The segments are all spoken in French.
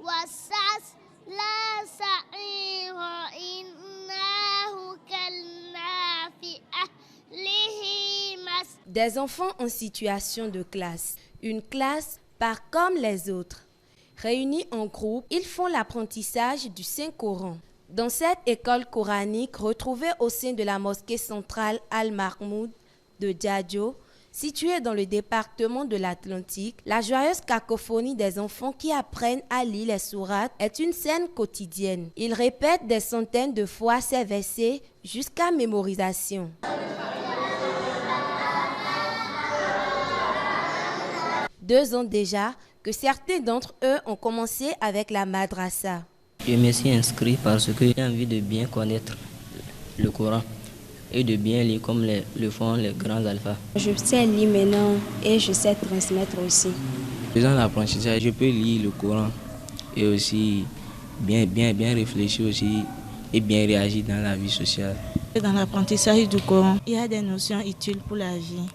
لا سعير إنه كنا في أهله Des enfants en situation de classe. Une classe pas comme les autres. Réunis en groupe, ils font l'apprentissage du Saint-Coran. Dans cette école coranique retrouvée au sein de la mosquée centrale Al-Mahmoud de Djadjo, située dans le département de l'Atlantique, la joyeuse cacophonie des enfants qui apprennent à lire les sourates est une scène quotidienne. Ils répètent des centaines de fois ces versets jusqu'à mémorisation. Deux ans déjà que certains d'entre eux ont commencé avec la madrasa. Je me suis inscrit parce que j'ai envie de bien connaître le Coran et de bien lire comme le font les grands alphas. Je sais lire maintenant et je sais transmettre aussi. Dans l'apprentissage, je peux lire le Coran et aussi bien réfléchir aussi et bien réagir dans la vie sociale. Dans l'apprentissage du Coran, il y a des notions utiles pour la vie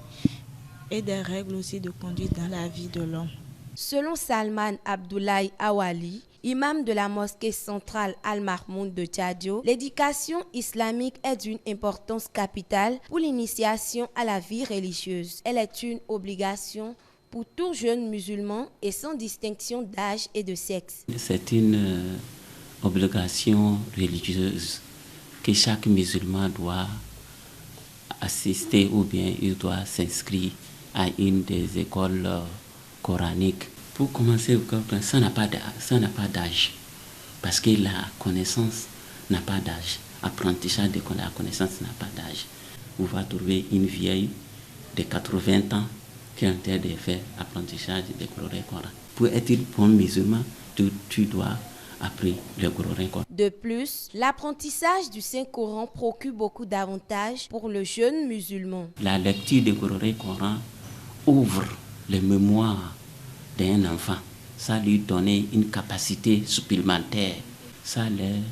et des règles aussi de conduite dans la vie de l'homme. Selon Salman Abdoulaye Awali, imam de la mosquée centrale Al-Mahmoud de Djadjo, l'éducation islamique est d'une importance capitale pour l'initiation à la vie religieuse. Elle est une obligation pour tout jeune musulman et sans distinction d'âge et de sexe. C'est une obligation religieuse que chaque musulman doit assister ou bien il doit s'inscrire à une des écoles coraniques. Pour commencer, ça n'a pas d'âge, parce que la connaissance n'a pas d'âge. Apprentissage de la connaissance n'a pas d'âge. Vous va trouver une vieille de 80 ans qui est en train de faire apprentissage de Coran. Pour être bon musulman, tu dois apprendre le Coran. De plus, l'apprentissage du Saint-Coran procure beaucoup d'avantages pour le jeune musulman. La lecture du Coran ouvre les mémoires d'un enfant. Ça lui donne une capacité supplémentaire. Ça lui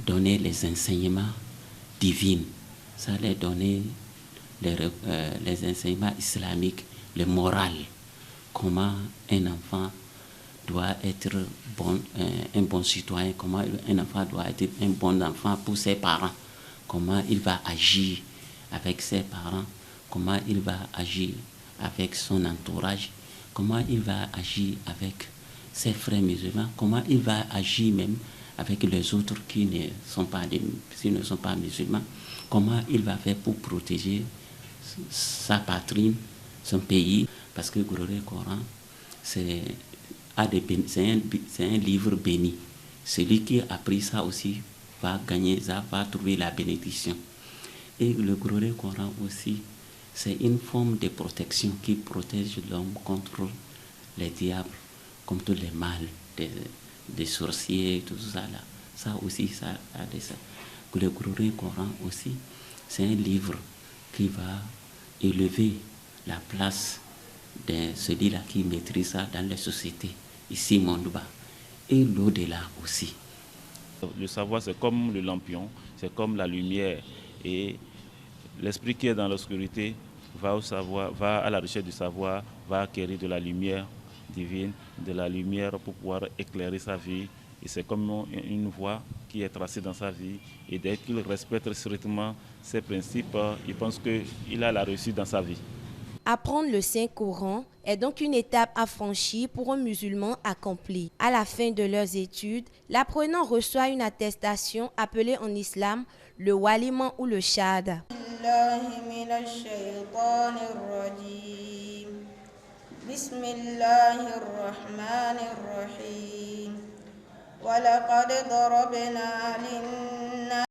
donne les enseignements divins. Ça lui donne les enseignements islamiques, le moral. Comment un enfant doit être un bon citoyen, comment un enfant doit être un bon enfant pour ses parents, comment il va agir avec ses parents, comment il va agir avec son entourage, comment il va agir avec ses frères musulmans, comment il va agir même avec les autres qui ne sont pas musulmans, comment il va faire pour protéger sa patrie, son pays, parce que le Coran, c'est un livre béni. Celui qui a appris ça aussi va gagner ça, va trouver la bénédiction. Et le Coran aussi, c'est une forme de protection qui protège l'homme contre les diables, contre les mal, des sorciers, tout ça là. Ça aussi, ça a des ça. Le Coran aussi, c'est un livre qui va élever la place de celui-là qui maîtrise ça dans les sociétés, ici, monde-bas, et l'au-delà aussi. Le savoir, c'est comme le lampion, c'est comme la lumière. Et l'esprit qui est dans l'obscurité va au savoir, va à la recherche du savoir, va acquérir de la lumière divine, de la lumière pour pouvoir éclairer sa vie. Et c'est comme une voie qui est tracée dans sa vie. Et dès qu'il respecte strictement ces principes, il pense qu'il a la réussite dans sa vie. Apprendre le Saint-Coran est donc une étape à franchir pour un musulman accompli. À la fin de leurs études, l'apprenant reçoit une attestation appelée en islam le waliman ou le shahada. ولقد ضربنا